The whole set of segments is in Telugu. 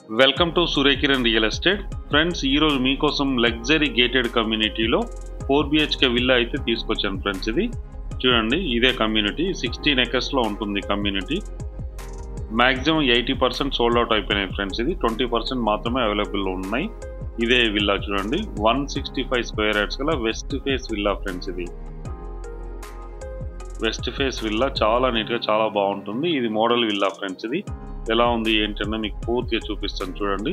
Welcome to Surya Kiran real estate friends. ఈరోజు మీకోసం లగ్జరీ గేటెడ్ కమ్యూనిటీలో 4 BHK విల్లా అయితే తీసుకొచ్చాను ఫ్రెండ్స్. ఇది చూడండి, ఇదే కమ్యూనిటీ 16 acres-లో ఉంటుంది కమ్యూనిటీ. మ్యాక్సిమం 80% సోల్డ్ అవుట్ అయిపోయినాయి ఫ్రెండ్స్. ఇది 20% మాత్రమే అవైలబుల్లో ఉన్నాయి. ఇదే విల్లా చూడండి, 165 square yards గల వెస్ట్ ఫేస్ విల్లా ఫ్రెండ్స్. ఇది వెస్ట్ ఫేస్ విల్లా చాలా నీట్గా చాలా బాగుంటుంది. ఇది మోడల్ విల్లా ఫ్రెండ్స్. ఇది ఎలా ఉంది ఏంటన్నా మీకు పూర్తిగా చూపిస్తాను చూడండి.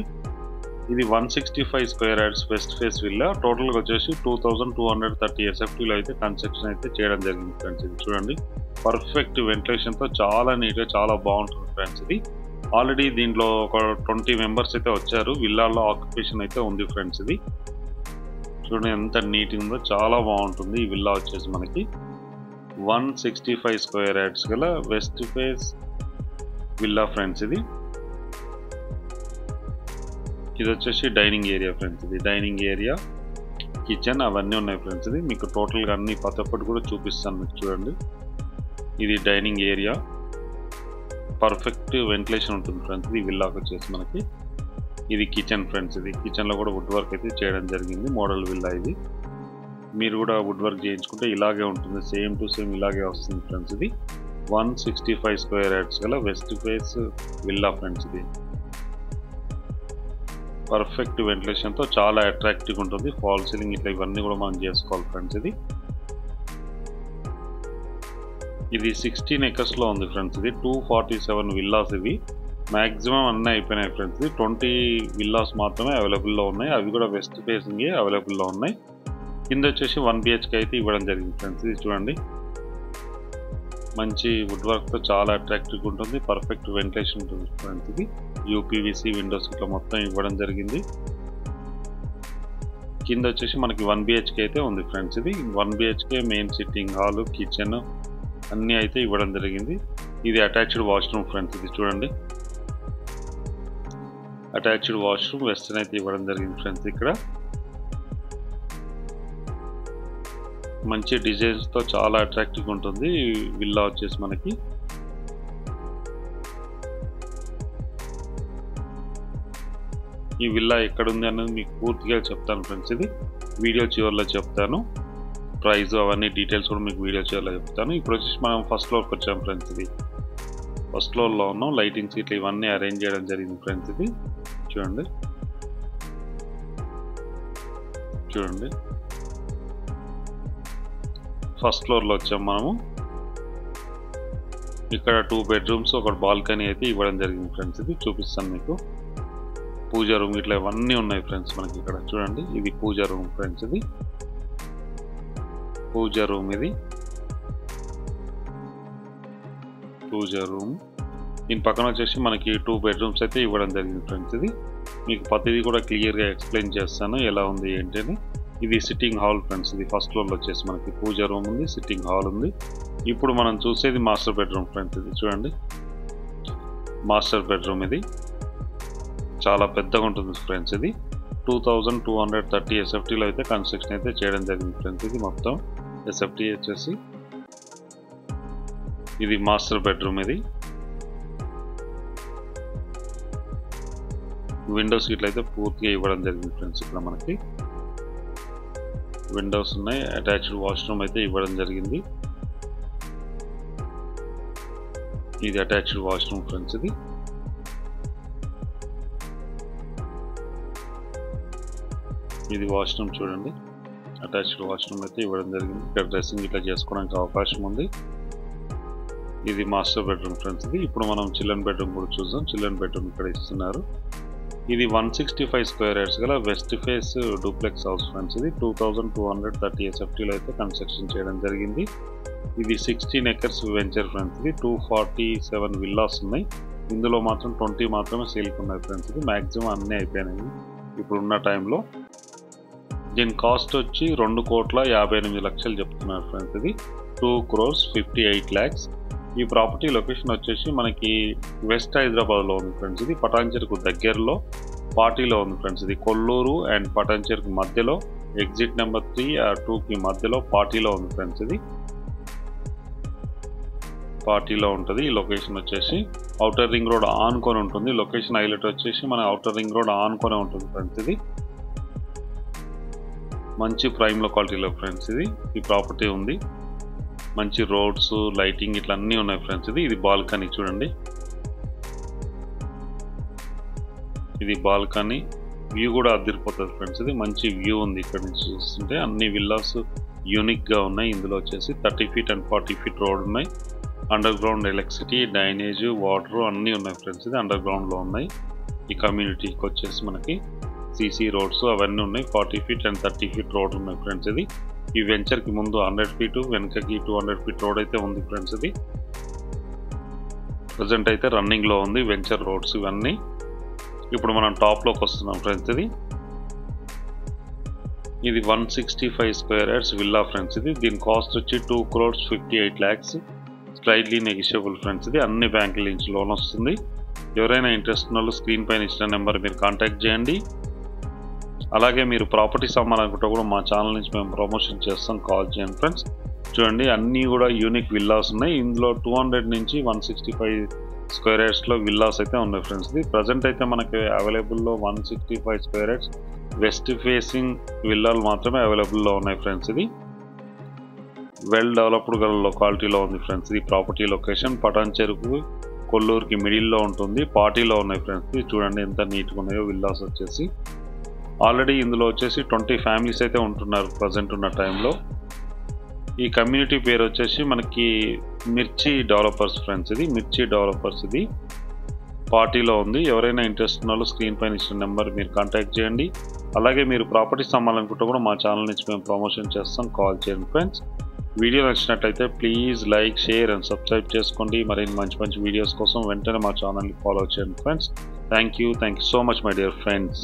ఇది 165 square yards west face villa. టోటల్గా వచ్చేసి 2230 SFTలో అయితే కన్స్ట్రక్షన్ అయితే చేయడం జరిగింది ఫ్రెండ్స్. ఇది చూడండి, పర్ఫెక్ట్ వెంటిలేషన్తో చాలా నీట్గా చాలా బాగుంటుంది ఫ్రెండ్స్. ఇది ఆల్రెడీ దీంట్లో ఒక 20 members అయితే వచ్చారు. విల్లాలో ఆక్యుపేషన్ అయితే ఉంది ఫ్రెండ్స్. ఇది చూడండి ఎంత నీట్గా ఉందో, చాలా బాగుంటుంది ఈ విల్లా. వచ్చేసి మనకి 165 square yards గల వెస్ట్ ఫేస్ విల్లా ఫ్రెండ్స్. ఇది వచ్చేసి డైనింగ్ ఏరియా ఫ్రెండ్స్. ఇది డైనింగ్ ఏరియా, కిచెన్ అవన్నీ ఉన్నాయి ఫ్రెండ్స్. ఇది మీకు టోటల్గా అన్ని పతప్పటి కూడా చూపిస్తాను మీకు చూడండి. ఇది డైనింగ్ ఏరియా, పర్ఫెక్ట్ వెంటిలేషన్ ఉంటుంది ఫ్రెండ్స్. ఇది విల్లాకి వచ్చేసి మనకి. ఇది కిచెన్ ఫ్రెండ్స్. ఇది కిచెన్లో కూడా వుడ్ వర్క్ అయితే చేయడం జరిగింది. మోడల్ విల్లా ఇది. మీరు కూడా వుడ్ వర్క్ చేయించుకుంటే ఇలాగే ఉంటుంది, సేమ్ టు సేమ్ ఇలాగే వస్తుంది ఫ్రెండ్స్. ఇది 165 square yards గల వెస్ట్ ఫేస్ విల్లా ఫ్రెండ్స్. ఇది పర్ఫెక్ట్ వెంటిలేషన్తో చాలా అట్రాక్టివ్గా ఉంటుంది. ఫాల్ సీలింగ్ ఇట్లా ఇవన్నీ కూడా మనం చేసుకోవాలి ఫ్రెండ్స్. ఇది 16 acres-లో ఉంది ఫ్రెండ్స్. ఇది 247 విల్లాస్. ఇవి మ్యాక్సిమం అన్నీ అయిపోయినాయి ఫ్రెండ్స్. ఇది 20 విల్లాస్ మాత్రమే అవైలబుల్లో ఉన్నాయి. అవి కూడా వెస్ట్ ఫేసింగే అవైలబుల్లో ఉన్నాయి. కింద వచ్చేసి 1 BHK అయితే ఇవ్వడం జరిగింది ఫ్రెండ్స్. ఇది చూడండి, మంచి వుడ్ వర్క్తో చాలా అట్రాక్టివ్గా ఉంటుంది. పర్ఫెక్ట్ వెంటిలేషన్ ఉంటుంది ఫ్రెండ్స్. ఇది UPVC విండోస్ ఇట్లా మొత్తం ఇవ్వడం జరిగింది. కింద వచ్చేసి మనకి 1 BHK అయితే ఉంది ఫ్రెండ్స్. ఇది 1 BHK main sitting hall, kitchen అన్నీ అయితే ఇవ్వడం జరిగింది. ఇది అటాచ్డ్ వాష్రూమ్ ఫ్రెండ్స్. ఇది చూడండి, అటాచ్డ్ వాష్రూమ్ వెస్టర్న్ అయితే ఇవ్వడం జరిగింది ఫ్రెండ్స్. ఇక్కడ మంచి డిజైన్స్తో చాలా అట్రాక్టివ్గా ఉంటుంది విల్లా వచ్చేసి మనకి. ఈ విల్లా ఎక్కడుంది అన్నది మీకు పూర్తిగా చెప్తాను ఫ్రెండ్స్. ఇది వీడియో చివరిలో చెప్తాను. ప్రైస్ అవన్నీ డీటెయిల్స్ కూడా మీకు వీడియో చివరిలో చెప్తాను. ఇప్పుడు వచ్చేసి మనం ఫస్ట్ ఫ్లోర్కి వచ్చాం ఫ్రెండ్స్. ఇది ఫస్ట్ ఫ్లోర్లో ఉన్నాం. లైటింగ్ సీట్లు ఇవన్నీ అరేంజ్ చేయడం జరిగింది ఫ్రెండ్స్. ఇది చూడండి చూడండి ఫస్ట్ ఫ్లోర్లో వచ్చాం మనము. ఇక్కడ 2 bedrooms, ఒక బాల్కనీ అయితే ఇవ్వడం జరిగింది ఫ్రెండ్స్. ఇది చూపిస్తాను మీకు. పూజా రూమ్ ఇట్లా ఇవన్నీ ఉన్నాయి ఫ్రెండ్స్ మనకి ఇక్కడ చూడండి. ఇది పూజా రూమ్ ఫ్రెండ్స్. ఇది పూజా రూమ్. ఇది పూజా రూమ్. దీని పక్కన వచ్చేసి మనకి 2 bedrooms అయితే ఇవ్వడం జరిగింది ఫ్రెండ్స్. ఇది మీకు ప్రతిదీ కూడా క్లియర్గా ఎక్స్ప్లెయిన్ చేస్తాను ఎలా ఉంది ఏంటి అని. ఇది సిట్టింగ్ హాల్ ఫ్రెండ్స్. ఇది ఫస్ట్ ఫ్లోర్లో వచ్చేసి మనకి పూజా రూమ్ ఉంది, సిట్టింగ్ హాల్ ఉంది. ఇప్పుడు మనం చూసేది మాస్టర్ బెడ్రూమ్ ఫ్రెండ్స్. ఇది చూడండి, మాస్టర్ బెడ్రూమ్. ఇది చాలా పెద్దగా ఉంటుంది ఫ్రెండ్స్. ఇది 2230 SFTలో అయితే కన్స్ట్రక్షన్ అయితే చేయడం జరిగింది ఫ్రెండ్స్. ఇది మొత్తం SFT వచ్చేసి ఇది మాస్టర్ బెడ్రూమ్. ఇది విండోస్ ఇట్లయితే పూర్తిగా ఇవ్వడం జరిగింది ఫ్రెండ్స్. ఇక్కడ మనకి విండోస్ ఉన్నాయి. అటాచ్డ్ వాష్రూమ్ అయితే ఇవ్వడం జరిగింది. ఇది అటాచ్డ్ వాష్రూమ్ ఫ్రెండ్స్. ఇది వాష్రూమ్ చూడండి, అటాచ్డ్ వాష్రూమ్ అయితే ఇవ్వడం జరిగింది. ఇక్కడ డ్రెస్సింగ్ ఇట్లా చేసుకోవడానికి అవకాశం ఉంది. ఇది మాస్టర్ బెడ్రూమ్ ఫ్రెండ్స్. ఇది ఇప్పుడు మనం చిల్డ్రన్ బెడ్రూమ్ కూడా చూద్దాం. చిల్డ్రన్ బెడ్రూమ్ ఇక్కడ ఇస్తున్నారు. ఇది 165 square yards గల west face duplex house friends. ఇది 2230 SFTలో అయితే కన్స్ట్రక్షన్ చేయడం జరిగింది. ఇది 16 acres వెంచర్ ఫ్రెండ్స్. ఇది 247 విల్లాస్ ఉన్నాయి. ఇందులో మాత్రం 20 మాత్రమే సేల్కి ఉన్నాయి ఫ్రెండ్స్. ఇది మ్యాక్సిమం అన్నీ అయిపోయినాయి ఇప్పుడున్న టైంలో. దీని కాస్ట్ వచ్చి 2,58,00,000 చెప్తున్నారు ఫ్రెండ్స్. ఇది 2,58,00,000. ఈ ప్రాపర్టీ లొకేషన్ వచ్చేసి మనకి వెస్ట్ హైదరాబాద్లో ఉంది ఫ్రెండ్స్. ఇది పటాన్చెరుకు దగ్గరలో పాటిలో ఉంది ఫ్రెండ్స్. ఇది కొల్లూరు అండ్ పటాన్చెరుకు మధ్యలో, ఎగ్జిట్ నెంబర్ 3 or 2కి మధ్యలో పాటిలో ఉంది ఫ్రెండ్స్. ఇది పార్టీలో ఉంటుంది. ఈ లొకేషన్ వచ్చేసి ఔటర్ రింగ్ రోడ్ ఆనుకొని ఉంటుంది. లొకేషన్ హైలైట్ వచ్చేసి మన ఔటర్ రింగ్ రోడ్ ఆనుకొని ఉంటుంది ఫ్రెండ్స్. ఇది మంచి ప్రైమ్ లొకాలిటీలో ఫ్రెండ్స్. ఈ ప్రాపర్టీ ఉంది. మంచి రోడ్స్, లైటింగ్ ఇట్లా అన్నీ ఉన్నాయి ఫ్రెండ్స్. ఇది బాల్కనీ చూడండి. ఇది బాల్కనీ వ్యూ కూడా అదిరిపోతుంది ఫ్రెండ్స్. ఇది మంచి వ్యూ ఉంది. ఇక్కడ నుంచి చూస్తుంటే అన్ని విల్లాస్ యూనిక్గా ఉన్నాయి. ఇందులో వచ్చేసి 30 feet and 40 feet రోడ్ ఉన్నాయి. Under ground electricity, drainage, water అన్నీ ఉన్నాయి ఫ్రెండ్స్. ఇది అండర్ గ్రౌండ్లో ఉన్నాయి. ఈ కమ్యూనిటీకి వచ్చేసి మనకి సీసీ రోడ్స్ అవన్నీ ఉన్నాయి. 40 feet and 30 feet రోడ్ ఉన్నాయి ఫ్రెండ్స్. ఈ వెంచర్కి ముందు 100 feet, వెనకకి 200 feet రోడ్ అయితే ఉంది ఫ్రెండ్స్. ఇది ప్రజెంట్ అయితే రన్నింగ్లో ఉంది వెంచర్ రోడ్స్ ఇవన్నీ. ఇప్పుడు మనం టాప్లోకి వస్తున్నాం ఫ్రెండ్స్. ఇది 165 square yards విల్లా ఫ్రెండ్స్. దీని కాస్ట్ వచ్చి 2,58 lakhs, స్లైడ్లీ నెగిషియబుల్ ఫ్రెండ్స్. అన్ని బ్యాంకుల నుంచి లోన్ వస్తుంది. ఎవరైనా ఇంట్రెస్ట్ ఉన్న వాళ్ళు స్క్రీన్ పైన ఇచ్చిన నెంబర్ మీరు కాంటాక్ట్ చేయండి. అలాగే మీరు ప్రాపర్టీస్ అమ్మాలనుకుంటే కూడా మా ఛానల్ నుంచి మేము ప్రమోషన్ చేస్తాం, కాల్ చేయండి ఫ్రెండ్స్. చూడండి అన్నీ కూడా యూనిక్ విల్లాస్ ఉన్నాయి. ఇందులో 200 నుంచి 165 square yardsలో విల్లాస్ అయితే ఉన్నాయి ఫ్రెండ్స్. ప్రజెంట్ అయితే మనకి అవైలబుల్లో 165 square yards వెస్ట్ ఫేసింగ్ విల్లాలు మాత్రమే అవైలబుల్లో ఉన్నాయి ఫ్రెండ్స్. వెల్ డెవలప్డ్ గల లొకాలిటీలో ఉంది ఫ్రెండ్స్. ప్రాపర్టీ లొకేషన్ పటాన్ చెరుకు కొల్లూరుకి మిడిల్లో ఉంటుంది. పార్టీలో ఉన్నాయి ఫ్రెండ్స్. చూడండి ఎంత నీట్గా ఉన్నాయో విల్లాస్ వచ్చేసి. ఆల్రెడీ ఇందులో వచ్చేసి 20 families అయితే ఉంటున్నారు ప్రజెంట్ ఉన్న టైంలో. ఈ కమ్యూనిటీ పేరు వచ్చేసి మనకి మిర్చి డెవలపర్స్ ఫ్రెండ్స్. మిర్చి డెవలపర్స్. పార్టీలో ఉంది. ఎవరైనా ఇంట్రెస్ట్ ఉన్న వాళ్ళు స్క్రీన్ పైన ఇచ్చిన నెంబర్ మీరు కాంటాక్ట్ చేయండి. అలాగే మీరు ప్రాపర్టీస్ అమ్మాలనుకుంటే కూడా మా ఛానల్ నుంచి మేము ప్రమోషన్ చేస్తాం, కాల్ చేయండి ఫ్రెండ్స్. వీడియో నచ్చినట్లయితే please like, share and subscribe చేసుకోండి. మరిన్ని మంచి మంచి వీడియోస్ కోసం వెంటనే మా ఛానల్ని ఫాలో చేయండి friends. Thank you so much my dear friends.